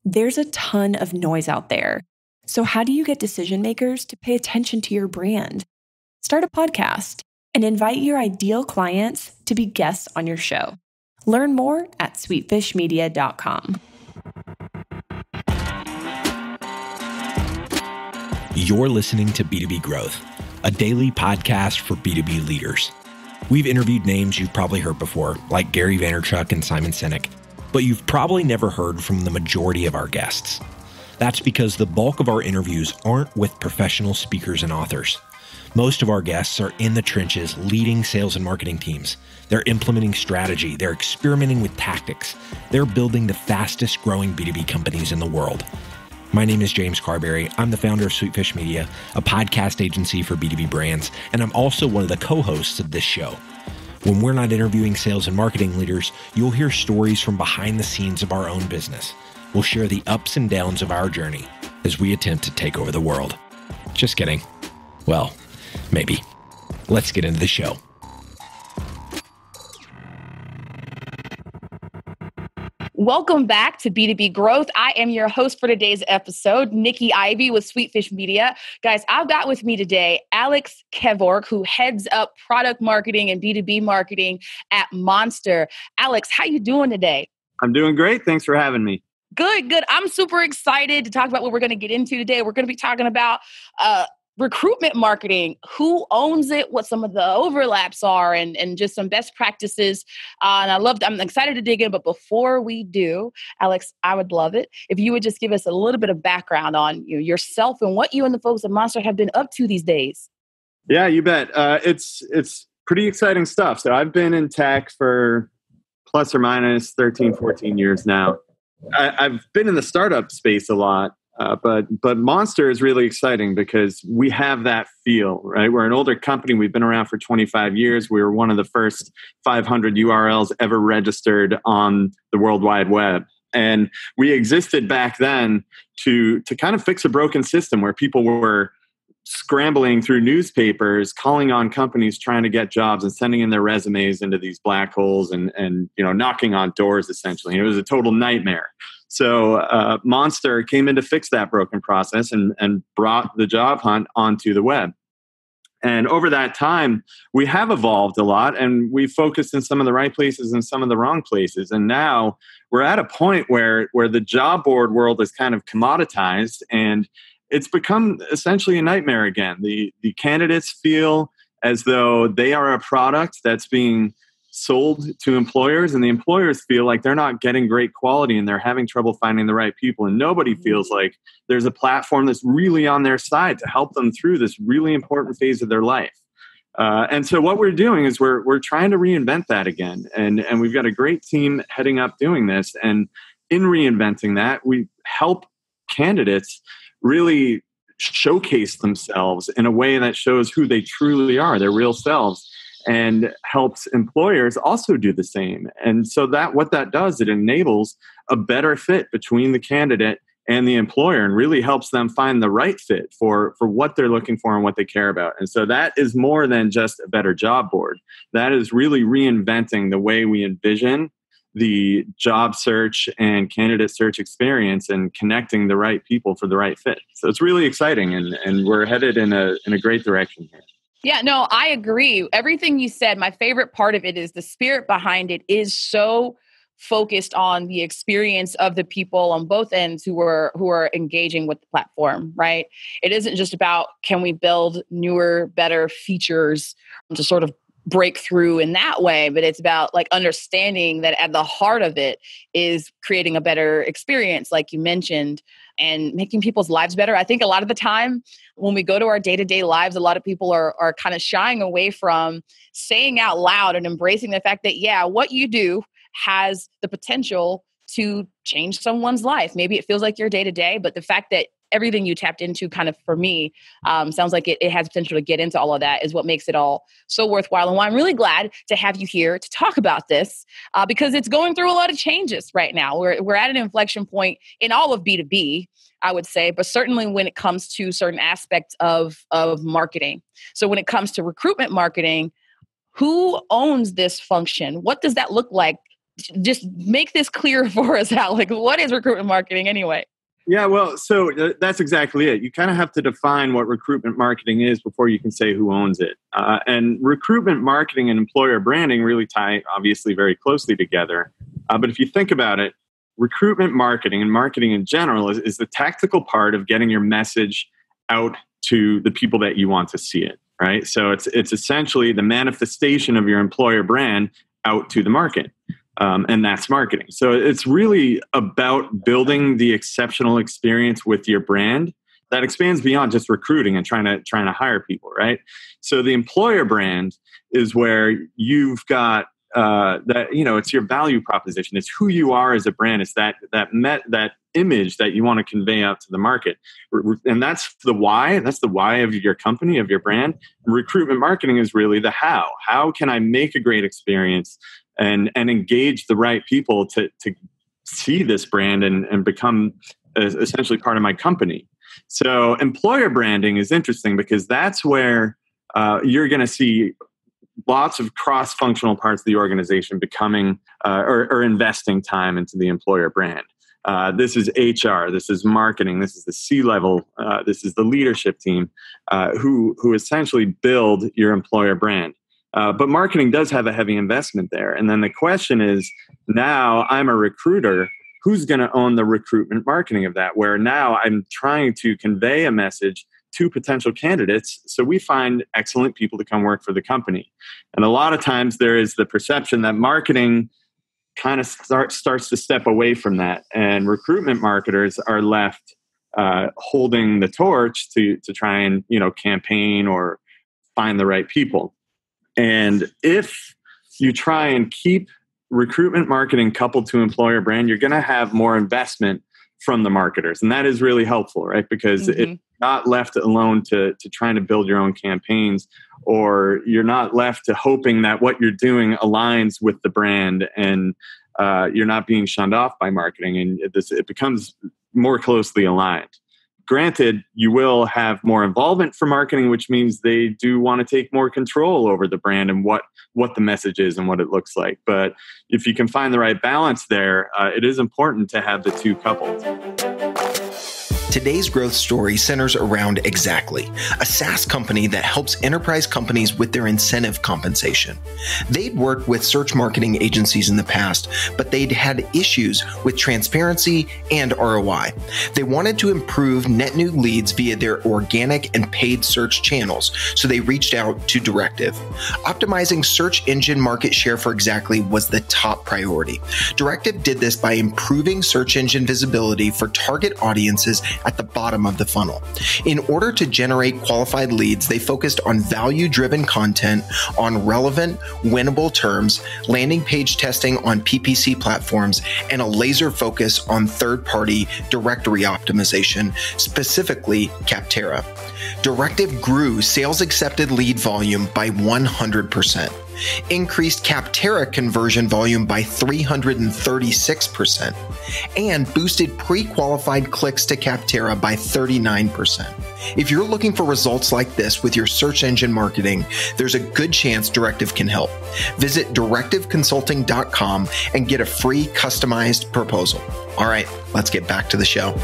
There's a ton of noise out there. So how do you get decision makers to pay attention to your brand? Start a podcast and invite your ideal clients to be guests on your show. Learn more at sweetfishmedia.com. You're listening to B2B Growth, a daily podcast for B2B leaders. We've interviewed names you've probably heard before, like Gary Vaynerchuk and Simon Sinek, but you've probably never heard from the majority of our guests. That's because the bulk of our interviews aren't with professional speakers and authors. Most of our guests are in the trenches leading sales and marketing teams. They're implementing strategy. They're experimenting with tactics. They're building the fastest growing B2B companies in the world. My name is James Carberry. I'm the founder of Sweetfish Media, a podcast agency for B2B brands, and I'm also one of the co-hosts of this show. When we're not interviewing sales and marketing leaders, you'll hear stories from behind the scenes of our own business. We'll share the ups and downs of our journey as we attempt to take over the world. Just kidding. Well, maybe. Let's get into the show. Welcome back to B2B Growth. I am your host for today's episode, Nikki Ivy with Sweetfish Media. Guys, I've got with me today Alex Kevork, who heads up product marketing and B2B marketing at Monster. Alex, how you doing today? I'm doing great. Thanks for having me. Good. I'm super excited to talk about what we're going to get into today. We're going to be talking about recruitment marketing, who owns it, what some of the overlaps are, and just some best practices. And I'm excited to dig in. But before we do, Alex, I would love it if you would just give us a little bit of background on yourself and what you and the folks at Monster have been up to these days. Yeah, you bet. It's pretty exciting stuff. So I've been in tech for plus or minus 13, 14 years now. I've been in the startup space a lot. But Monster is really exciting because we have that feel, right? We're an older company. We've been around for 25 years. We were one of the first 500 URLs ever registered on the World Wide Web. And we existed back then to kind of fix a broken system where people were scrambling through newspapers, calling on companies trying to get jobs and sending in their resumes into these black holes and knocking on doors, essentially. And it was a total nightmare. So Monster came in to fix that broken process and brought the job hunt onto the web. And over that time, we have evolved a lot, and we've focused in some of the right places and some of the wrong places. And now we're at a point where the job board world is kind of commoditized, and it's become essentially a nightmare again. The candidates feel as though they are a product that's being sold to employers, and the employers feel like they're not getting great quality and they're having trouble finding the right people. And nobody feels like there's a platform that's really on their side to help them through this really important phase of their life. And so what we're doing is we're trying to reinvent that again. And we've got a great team heading up doing this. And in reinventing that, we help candidates really showcase themselves in a way that shows who they truly are, their real selves, and helps employers also do the same. And so what that does, it enables a better fit between the candidate and the employer and really helps them find the right fit for what they're looking for and what they care about. And so that is more than just a better job board. That is really reinventing the way we envision the job search and candidate search experience and connecting the right people for the right fit. So it's really exciting, and we're headed in a great direction here. Yeah, no, I agree. Everything you said, my favorite part of it is the spirit behind it is so focused on the experience of the people on both ends who are engaging with the platform, right? It isn't just about, can we build newer, better features to sort of break through in that way, but it's about like understanding that at the heart of it is creating a better experience, like you mentioned, and making people's lives better. I think a lot of the time when we go to our day-to-day lives, a lot of people are kind of shying away from saying out loud and embracing the fact that, yeah, what you do has the potential to change someone's life. Maybe it feels like your day-to-day, but the fact that everything you tapped into kind of, for me, sounds like it has potential to get into all of that is what makes it all so worthwhile. And why I'm really glad to have you here to talk about this because it's going through a lot of changes right now. We're at an inflection point in all of B2B, I would say, but certainly when it comes to certain aspects of marketing. So when it comes to recruitment marketing, who owns this function? What does that look like just make this clear for us, Alex. What is recruitment marketing anyway? Yeah, well, so that's exactly it. You kind of have to define what recruitment marketing is before you can say who owns it. And recruitment marketing and employer branding really tie, obviously, very closely together. But if you think about it, recruitment marketing and marketing in general is the tactical part of getting your message out to the people that you want to see it, right? So it's essentially the manifestation of your employer brand out to the market. And that's marketing. So it's really about building the exceptional experience with your brand that expands beyond just recruiting and trying to hire people, right? So the employer brand is where you've got that, it's your value proposition. It's who you are as a brand. It's that image that you want to convey out to the market. And that's the why. That's the why of your company, of your brand. Recruitment marketing is really the how. How can I make a great experience and engage the right people to see this brand and become essentially part of my company? So employer branding is interesting because that's where you're going to see lots of cross-functional parts of the organization becoming or investing time into the employer brand. This is HR, this is marketing, this is the C-level, this is the leadership team who essentially build your employer brand. But marketing does have a heavy investment there. And then the question is, now I'm a recruiter, who's going to own the recruitment marketing of that? Where now I'm trying to convey a message to potential candidates so we find excellent people to come work for the company. And a lot of times there is the perception that marketing kind of starts to step away from that. And recruitment marketers are left holding the torch to try and, campaign or find the right people. And if you try and keep recruitment marketing coupled to employer brand, you're going to have more investment from the marketers. And that is really helpful, right? Because it's not left alone to trying to build your own campaigns, or you're not left to hoping that what you're doing aligns with the brand and you're not being shunned off by marketing. And it becomes more closely aligned. Granted, you will have more involvement for marketing, which means they do want to take more control over the brand and what the message is and what it looks like. But if you can find the right balance there, it is important to have the two coupled. Today's growth story centers around Exactly, a SaaS company that helps enterprise companies with their incentive compensation. They'd worked with search marketing agencies in the past, but they'd had issues with transparency and ROI. They wanted to improve net new leads via their organic and paid search channels, so they reached out to Directive. Optimizing search engine market share for Exactly was the top priority. Directive did this by improving search engine visibility for target audiences at the bottom of the funnel. In order to generate qualified leads, they focused on value-driven content on relevant, winnable terms, landing page testing on PPC platforms, and a laser focus on third-party directory optimization, specifically Capterra. Directive grew sales accepted lead volume by 100%. Increased Capterra conversion volume by 336%, and boosted pre-qualified clicks to Capterra by 39%. If you're looking for results like this with your search engine marketing, there's a good chance Directive can help. Visit directiveconsulting.com and get a free customized proposal. All right, let's get back to the show.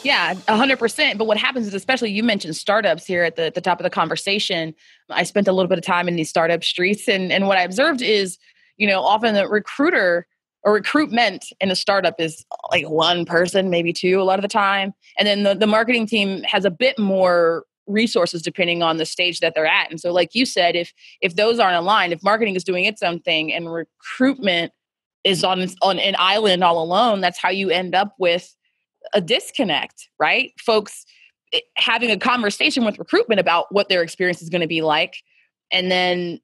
Yeah, 100%. But what happens is, especially you mentioned startups here at the top of the conversation. I spent a little bit of time in these startup streets. And what I observed is, often the recruiter or recruitment in a startup is like one person, maybe two a lot of the time. And then the marketing team has a bit more resources depending on the stage that they're at. And so like you said, if those aren't aligned, if marketing is doing its own thing and recruitment is on an island all alone, that's how you end up with a disconnect, right? Folks having a conversation with recruitment about what their experience is going to be like. And then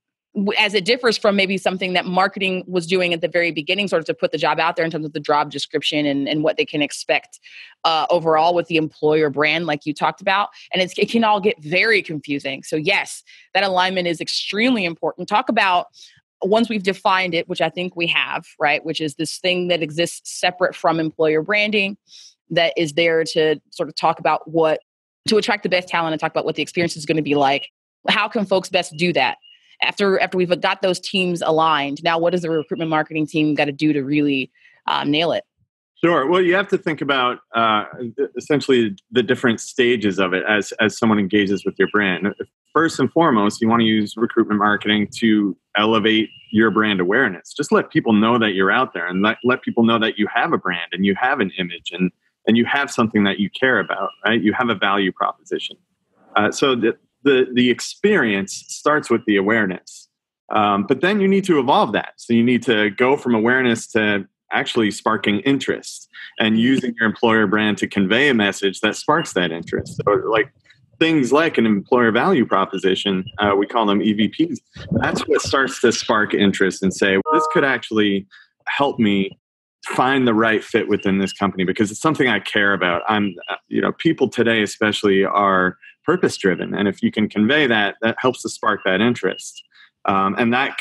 as it differs from maybe something that marketing was doing at the very beginning, sort of to put the job out there in terms of the job description and what they can expect overall with the employer brand, like you talked about. And it can all get very confusing. So yes, that alignment is extremely important. Talk about, once we've defined it, which I think we have, right? Which is this thing that exists separate from employer branding, that is there to sort of talk about to attract the best talent and talk about what the experience is going to be like. How can folks best do that? after we've got those teams aligned, now what does the recruitment marketing team got to do to really nail it? Sure. Well, you have to think about essentially the different stages of it as someone engages with your brand. First and foremost, you want to use recruitment marketing to elevate your brand awareness. Just let people know that you're out there, and let people know that you have a brand and you have an image and you have something that you care about, right? You have a value proposition. So the experience starts with the awareness. But then you need to evolve that. So you need to go from awareness to actually sparking interest and using your employer brand to convey a message that sparks that interest. So like things like an employer value proposition, we call them EVPs. That's what starts to spark interest and say, well, this could actually help me find the right fit within this company because it's something I care about. People today especially are purpose driven. And if you can convey that, that helps to spark that interest. And that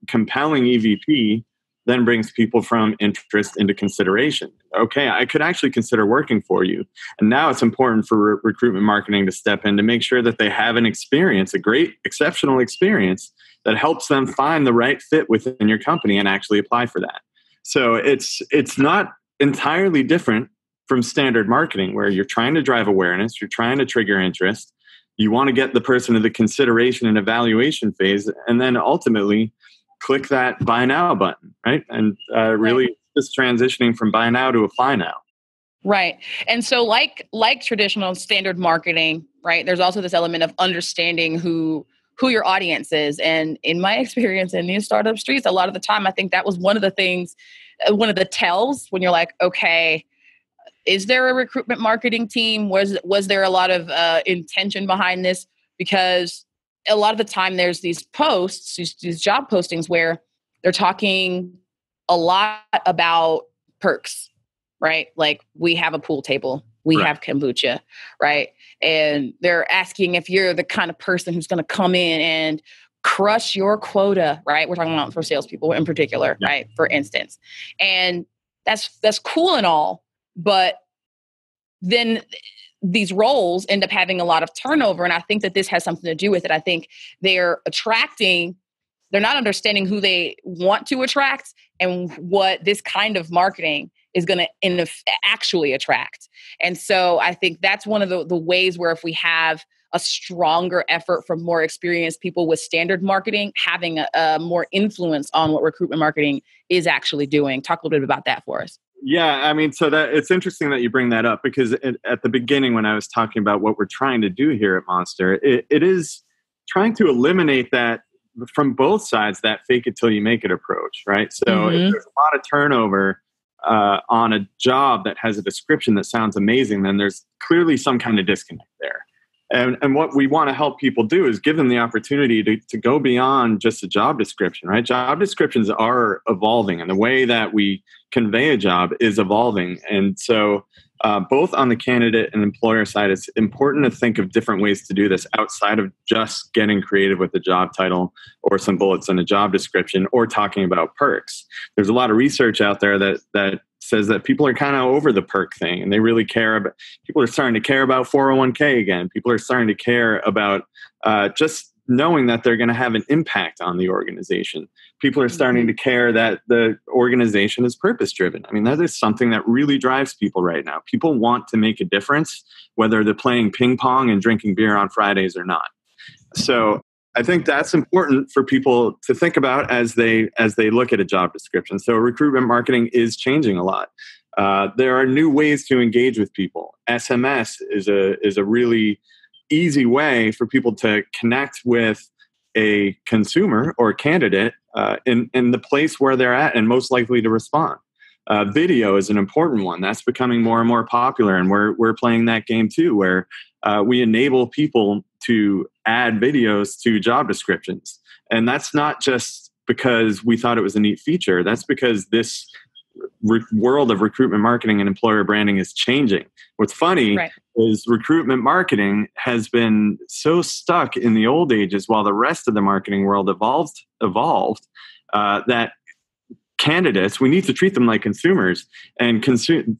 compelling EVP then brings people from interest into consideration. Okay, I could actually consider working for you. And now it's important for recruitment marketing to step in to make sure that they have an experience, a great, exceptional experience that helps them find the right fit within your company and actually apply for that. So it's not entirely different from standard marketing where you're trying to drive awareness, you're trying to trigger interest, you want to get the person to the consideration and evaluation phase, and then ultimately click that buy now button, right? And really just transitioning from buy now to apply now. Right. And so like traditional standard marketing, right, there's also this element of understanding who your audience is. And in my experience in these startup streets, a lot of the time, I think that was one of the things, one of the tells when you're like, okay, is there a recruitment marketing team? Was there a lot of intention behind this? Because a lot of the time there's these posts, these job postings where they're talking a lot about perks, right? Like we have a pool table, we have kombucha, right? And they're asking if you're the kind of person who's going to come in and crush your quota, right? We're talking about for salespeople in particular, right? For instance. And that's cool and all, but then these roles end up having a lot of turnover. And I think that this has something to do with it. I think they're not understanding who they want to attract and what this kind of marketing is going to actually attract. And so I think that's one of the ways where if we have a stronger effort from more experienced people with standard marketing, having a more influence on what recruitment marketing is actually doing. Talk a little bit about that for us. Yeah, I mean, so that it's interesting that you bring that up because at the beginning when I was talking about what we're trying to do here at Monster, it is trying to eliminate that from both sides, that fake it till you make it approach, right? So if there's a lot of turnover on a job that has a description that sounds amazing, then there's clearly some kind of disconnect there. And what we want to help people do is give them the opportunity to go beyond just a job description, right? Job descriptions are evolving, and the way that we convey a job is evolving. And so both on the candidate and employer side, it's important to think of different ways to do this outside of just getting creative with the job title or some bullets in a job description or talking about perks. There's a lot of research out there that says that people are kind of over the perk thing and they really care about, people are starting to care about 401k again. People are starting to care about just knowing that they're going to have an impact on the organization. People are starting to care that the organization is purpose driven. I mean, that is something that really drives people right now. People want to make a difference, whether they're playing ping pong and drinking beer on Fridays or not. So I think that's important for people to think about as they look at a job description. So recruitment marketing is changing a lot. There are new ways to engage with people. SMS is a really easy way for people to connect with a consumer or candidate in the place where they're at and most likely to respond. Video is an important one. That's becoming more and more popular, and we're playing that game too, where we enable people to add videos to job descriptions. And that's not just because we thought it was a neat feature. That's because this world of recruitment marketing and employer branding is changing. What's funny is recruitment marketing has been so stuck in the old ages while the rest of the marketing world evolved that candidates, we need to treat them like consumers, and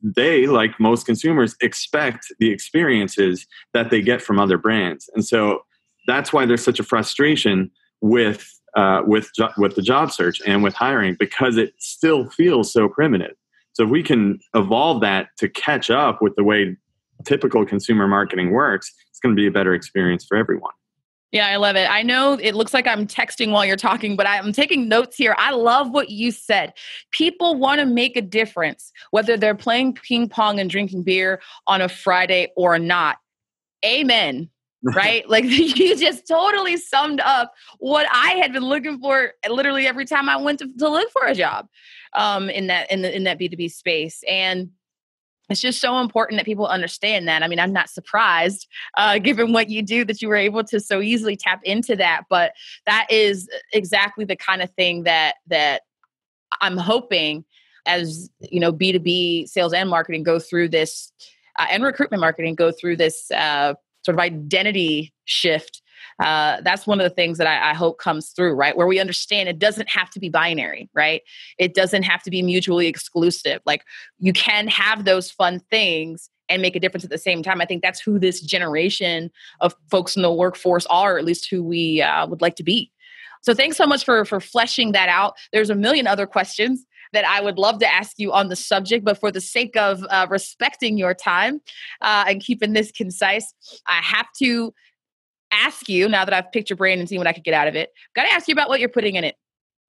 they, like most consumers, expect the experiences that they get from other brands. And so that's why there's such a frustration with with the job search and with hiring, because it still feels so primitive. So if we can evolve that to catch up with the way typical consumer marketing works, it's going to be a better experience for everyone. Yeah, I love it. I know it looks like I'm texting while you're talking, but I'm taking notes here. I love what you said. People want to make a difference, whether they're playing ping pong and drinking beer on a Friday or not. Amen. Right? Like you just totally summed up what I had been looking for literally every time I went to look for a job in that B2B space. And it's just so important that people understand that. I mean, I'm not surprised, given what you do, that you were able to so easily tap into that. But that is exactly the kind of thing that I'm hoping, as you know, B2B sales and marketing go through this, and recruitment marketing go through this sort of identity shift. That's one of the things that I hope comes through, right? Where we understand it doesn't have to be binary, right? It doesn't have to be mutually exclusive. Like you can have those fun things and make a difference at the same time. I think that's who this generation of folks in the workforce are, or at least who we would like to be. So thanks so much for fleshing that out. There's a million other questions that I would love to ask you on the subject, but for the sake of respecting your time and keeping this concise, I have to ask you, now that I've picked your brain and seen what I could get out of it, got to ask you about what you're putting in it.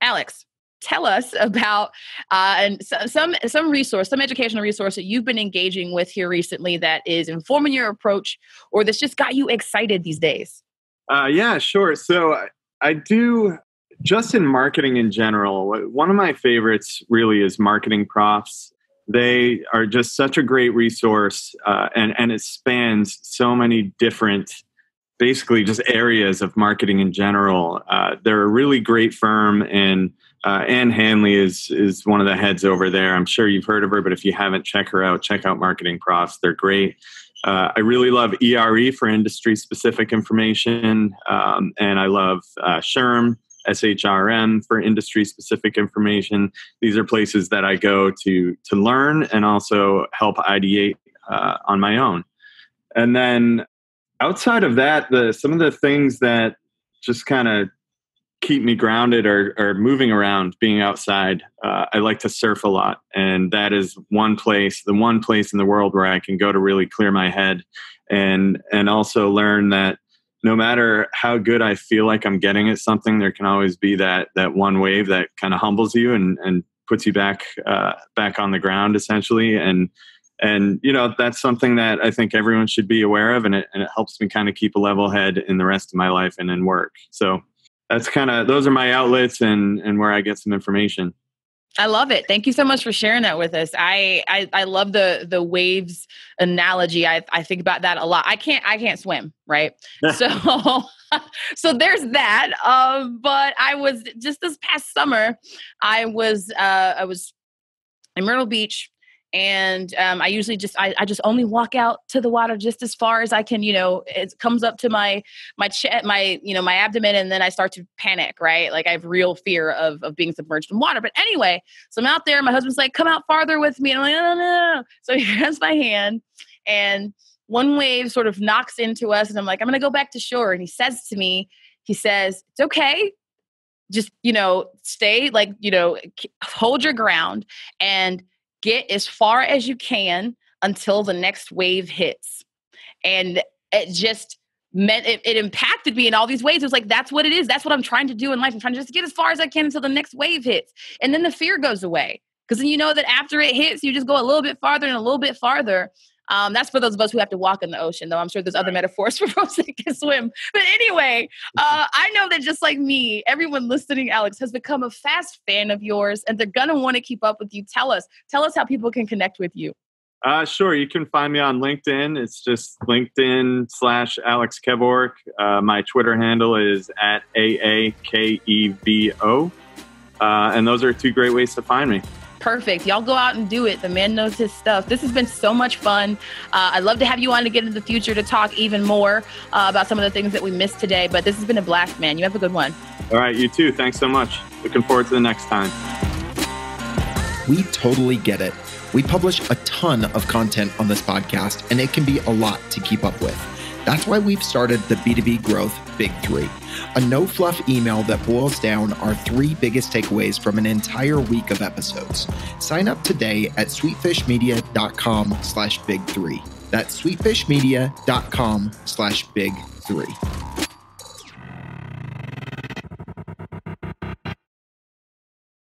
Alex, tell us about and some resource, some educational resource that you've been engaging with here recently that is informing your approach or that's just got you excited these days. Yeah, sure. So I do, just in marketing in general, one of my favorites really is Marketing Profs. They are just such a great resource, and it spans so many different, basically just areas of marketing in general. They're a really great firm, and Ann Hanley is one of the heads over there. I'm sure you've heard of her, but if you haven't, check her out. Check out Marketing Profs. They're great. I really love ERE for industry-specific information, and I love SHRM for industry-specific information. These are places that I go to learn and also help ideate on my own. And then outside of that, some of the things that just kind of keep me grounded are moving around, being outside. I like to surf a lot, and that is the one place in the world where I can go to really clear my head and also learn that no matter how good I feel like I'm getting at something, there can always be that one wave that kind of humbles you and puts you back on the ground, essentially. And you know, that's something that I think everyone should be aware of, and it helps me kind of keep a level head in the rest of my life and in work. So that's those are my outlets and where I get some information. I love it. Thank you so much for sharing that with us. I love the waves analogy. I think about that a lot. I can't swim, right? So there's that. But I was just this past summer, I was in Myrtle Beach. And I usually I just only walk out to the water just as far as I can. You know, it comes up to my chest, my abdomen, and then I start to panic. Right, like I have real fear of being submerged in water. But anyway, so I'm out there. My husband's like, "Come out farther with me," and I'm like, "No." So he grabs my hand, and one wave sort of knocks into us, and I'm like, "I'm going to go back to shore." And he says to me, "It's okay. Just stay, hold your ground and get as far as you can until the next wave hits." And it just meant it impacted me in all these ways. It was like, that's what it is. That's what I'm trying to do in life. I'm trying to just get as far as I can until the next wave hits. And then the fear goes away. Because then you know that after it hits, you just go a little bit farther and a little bit farther. That's for those of us who have to walk in the ocean, though I'm sure there's other metaphors for folks that can swim. But anyway, I know that just like me, everyone listening, Alex, has become a fast fan of yours, and they're going to want to keep up with you. Tell us how people can connect with you. Sure. You can find me on LinkedIn. It's just LinkedIn/Alex Kevork. My Twitter handle is @AAKEVO. And those are two great ways to find me. Perfect. Y'all go out and do it. The man knows his stuff. This has been so much fun. I'd love to have you on again in the future to talk even more about some of the things that we missed today. But this has been a blast, man. You have a good one. All right. You too. Thanks so much. Looking forward to the next time. We totally get it. We publish a ton of content on this podcast, and it can be a lot to keep up with. That's why we've started the B2B Growth Big Three, a no-fluff email that boils down our 3 biggest takeaways from an entire week of episodes. Sign up today at sweetfishmedia.com/big3. That's sweetfishmedia.com/big3.